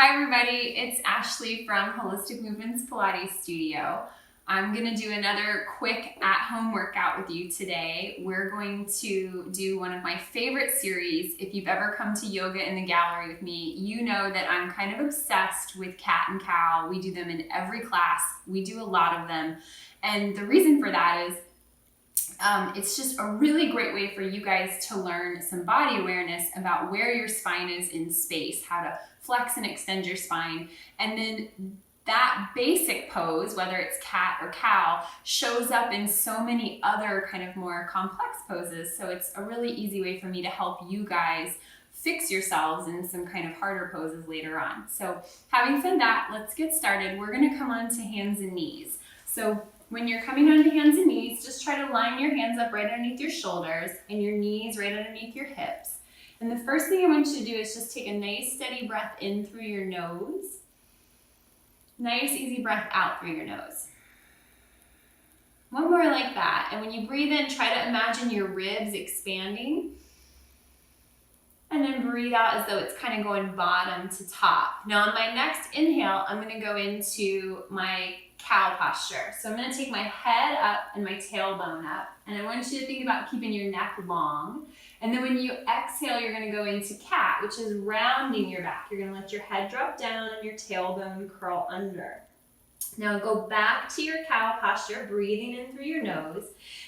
Hi everybody, it's Ashley from Holistic Movements Pilates Studio. I'm gonna do another quick at-home workout with you today. We're going to do one of my favorite series. If you've ever come to yoga in the gallery with me, you know that I'm kind of obsessed with cat and cow. We do them in every class. We do a lot of them. And the reason for that is it's just a really great way for you guys to learn some body awareness about where your spine is in space, how to flex and extend your spine. And then that basic pose, whether it's cat or cow, shows up in so many other kind of more complex poses. So it's a really easy way for me to help you guys fix yourselves in some kind of harder poses later on. So having said that, let's get started. We're gonna come on to hands and knees. So when you're coming onto hands and knees, just try to line your hands up right underneath your shoulders and your knees right underneath your hips. And the first thing I want you to do is just take a nice steady breath in through your nose. Nice easy breath out through your nose. One more like that. And when you breathe in, try to imagine your ribs expanding. And then breathe out as though it's kind of going bottom to top. Now on my next inhale, I'm going to go into my cow posture. So I'm going to take my head up and my tailbone up. And I want you to think about keeping your neck long. And then when you exhale, you're going to go into cat, which is rounding your back. You're going to let your head drop down and your tailbone curl under. Now go back to your cow posture, breathing in through your nose.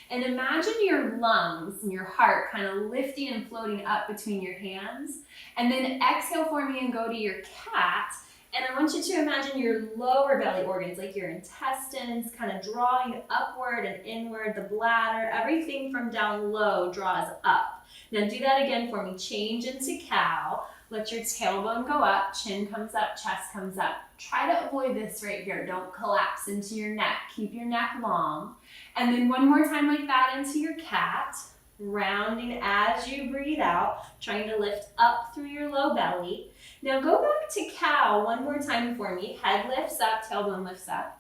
And imagine your lungs and your heart kind of lifting and floating up between your hands. And then exhale for me and go to your cat. And I want you to imagine your lower belly organs, like your intestines, kind of drawing upward and inward, the bladder, everything from down low draws up. Now do that again for me. Change into cow. Let your tailbone go up, chin comes up, chest comes up. Try to avoid this right here. Don't collapse into your neck. Keep your neck long. And then one more time like that into your cat, rounding as you breathe out, trying to lift up through your low belly. Now go back to cow one more time for me. Head lifts up, tailbone lifts up.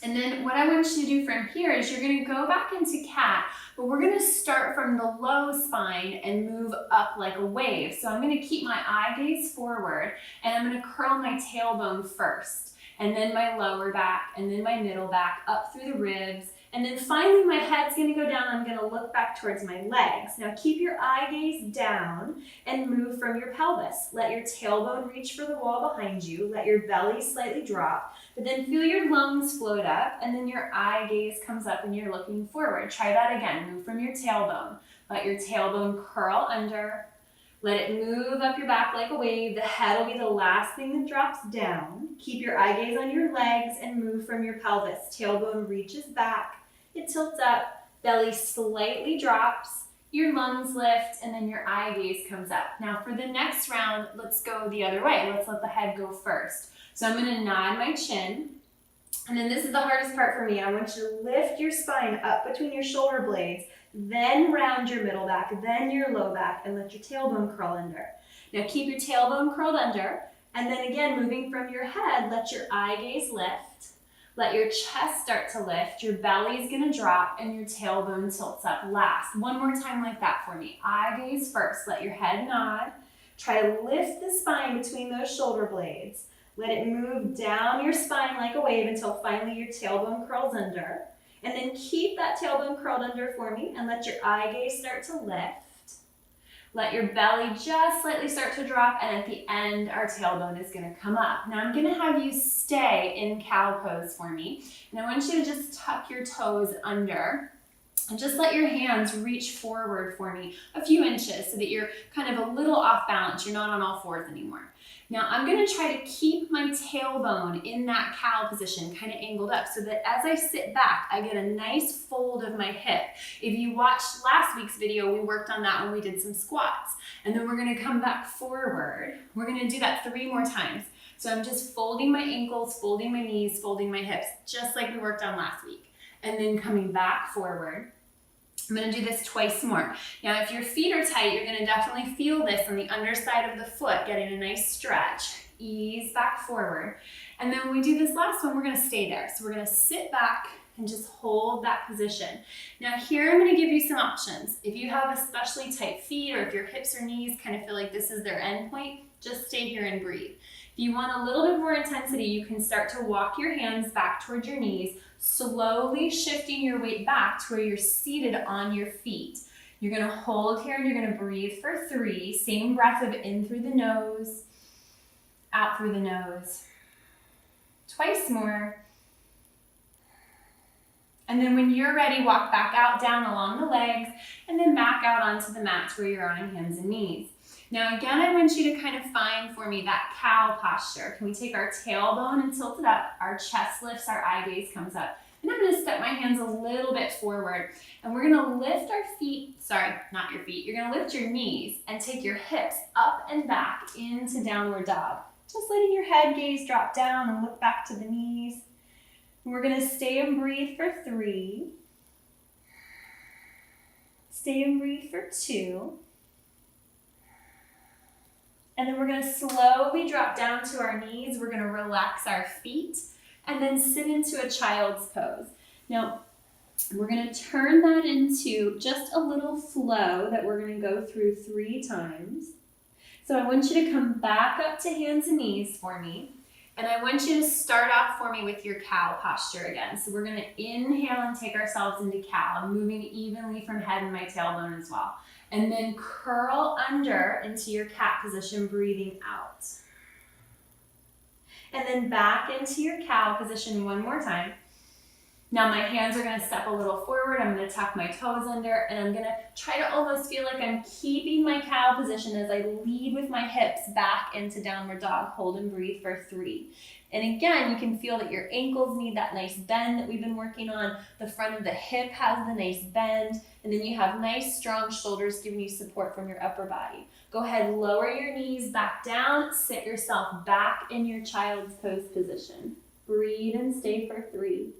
And then what I want you to do from here is you're going to go back into cat, but we're going to start from the low spine and move up like a wave. So I'm going to keep my eye gaze forward and I'm going to curl my tailbone first, and then my lower back, and then my middle back up through the ribs. And then finally my head's going to go down. I'm going to look back towards my legs. Now keep your eye gaze down and move from your pelvis. Let your tailbone reach for the wall behind you. Let your belly slightly drop. But then feel your lungs float up, and then your eye gaze comes up and you're looking forward. Try that again. Move from your tailbone. Let your tailbone curl under. Let it move up your back like a wave. The head will be the last thing that drops down. Keep your eye gaze on your legs and move from your pelvis. Tailbone reaches back. It tilts up, belly slightly drops, your lungs lift, and then your eye gaze comes up. Now for the next round, let's go the other way. Let's let the head go first. So I'm going to nod my chin, and then this is the hardest part for me. I want you to lift your spine up between your shoulder blades, then round your middle back, then your low back, and let your tailbone curl under. Now keep your tailbone curled under, and then again, moving from your head, let your eye gaze lift. Let your chest start to lift, your belly is gonna drop, and your tailbone tilts up last. One more time like that for me. Eye gaze first, let your head nod. Try to lift the spine between those shoulder blades. Let it move down your spine like a wave until finally your tailbone curls under. And then keep that tailbone curled under for me and let your eye gaze start to lift. Let your belly just slightly start to drop, and at the end, our tailbone is gonna come up. Now I'm gonna have you stay in cow pose for me, and I want you to just tuck your toes under, and just let your hands reach forward for me a few inches so that you're kind of a little off balance. You're not on all fours anymore. Now I'm gonna try to keep my tailbone in that cow position, kind of angled up, so that as I sit back, I get a nice fold of my hip. If you watched last week's video, we worked on that when we did some squats. And then we're gonna come back forward. We're gonna do that 3 more times. So I'm just folding my ankles, folding my knees, folding my hips, just like we worked on last week. And then coming back forward. I'm going to do this twice more. Now, if your feet are tight, you're going to definitely feel this on the underside of the foot, getting a nice stretch. Ease back forward. And then when we do this last one, we're going to stay there. So we're going to sit back and just hold that position. Now here I'm going to give you some options. If you have especially tight feet, or if your hips or knees kind of feel like this is their end point, just stay here and breathe. If you want a little bit more intensity, you can start to walk your hands back towards your knees, slowly shifting your weight back to where you're seated on your feet. You're gonna hold here and you're gonna breathe for 3. Same breath of in through the nose, out through the nose. Twice more. And then when you're ready, walk back out, down along the legs, and then back out onto the mat where you're on hands and knees. Now again, I want you to kind of find for me that cow posture. Can we take our tailbone and tilt it up? Our chest lifts, our eye gaze comes up. And I'm gonna step my hands a little bit forward. And we're gonna lift our feet, sorry, not your feet. You're gonna lift your knees and take your hips up and back into downward dog. Just letting your head gaze drop down and look back to the knees. And we're gonna stay and breathe for 3. Stay and breathe for 2. And then we're gonna slowly drop down to our knees. We're gonna relax our feet and then sit into a child's pose. Now, we're gonna turn that into just a little flow that we're gonna go through 3 times. So I want you to come back up to hands and knees for me. And I want you to start off for me with your cow posture again. So we're gonna inhale and take ourselves into cow. I'm moving evenly from head and my tailbone as well. And then curl under into your cat position, breathing out. And then back into your cow position one more time. Now my hands are gonna step a little forward. I'm gonna tuck my toes under and I'm gonna try to almost feel like I'm keeping my cow position as I lead with my hips back into downward dog. Hold and breathe for 3. And again, you can feel that your ankles need that nice bend that we've been working on. The front of the hip has the nice bend. And then you have nice strong shoulders giving you support from your upper body. Go ahead, lower your knees back down. Sit yourself back in your child's pose position. Breathe and stay for 3.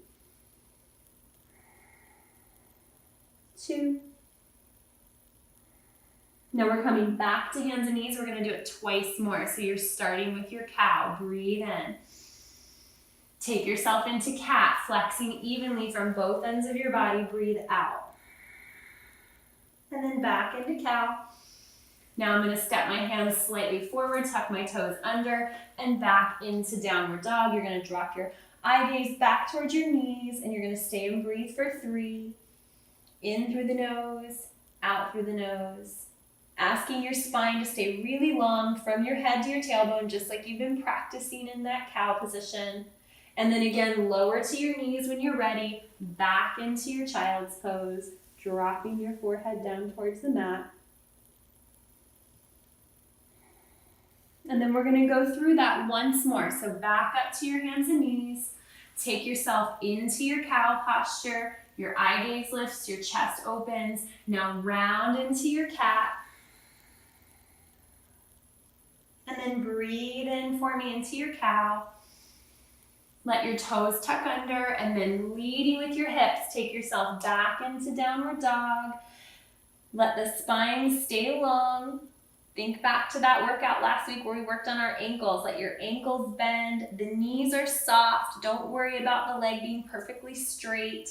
2. Now we're coming back to hands and knees. We're gonna do it twice more. So you're starting with your cow. Breathe in. Take yourself into cat, flexing evenly from both ends of your body. Breathe out. And then back into cow. Now I'm gonna step my hands slightly forward, tuck my toes under, and back into downward dog. You're gonna drop your eye gaze back towards your knees, and you're gonna stay and breathe for 3. In through the nose, out through the nose. Asking your spine to stay really long from your head to your tailbone, just like you've been practicing in that cow position. And then again, lower to your knees when you're ready, back into your child's pose, dropping your forehead down towards the mat. And then we're gonna go through that once more. So back up to your hands and knees, take yourself into your cow posture, your eye gaze lifts, your chest opens. Now round into your cat. And then breathe in for me into your cow. Let your toes tuck under and then leading with your hips, take yourself back into downward dog. Let the spine stay long. Think back to that workout last week where we worked on our ankles. Let your ankles bend. The knees are soft. Don't worry about the leg being perfectly straight.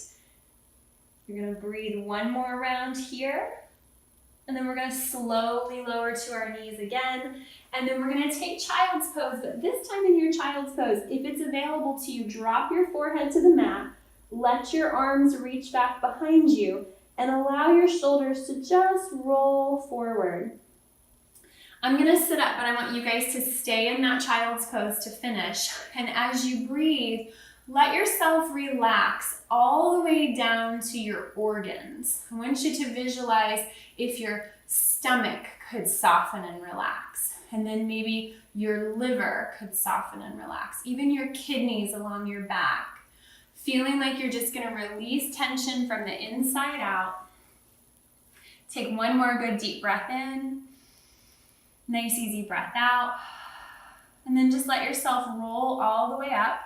You're gonna breathe one more round here. And then we're gonna slowly lower to our knees again. And then we're gonna take child's pose, but this time in your child's pose, if it's available to you, drop your forehead to the mat, let your arms reach back behind you, and allow your shoulders to just roll forward. I'm gonna sit up, but I want you guys to stay in that child's pose to finish. And as you breathe, let yourself relax all the way down to your organs. I want you to visualize if your stomach could soften and relax. And then maybe your liver could soften and relax. Even your kidneys along your back. Feeling like you're just gonna release tension from the inside out. Take one more good deep breath in. Nice easy breath out. And then just let yourself roll all the way up.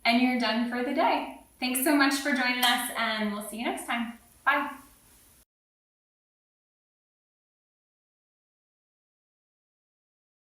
And you're done for the day. Thanks so much for joining us, and we'll see you next time. Bye.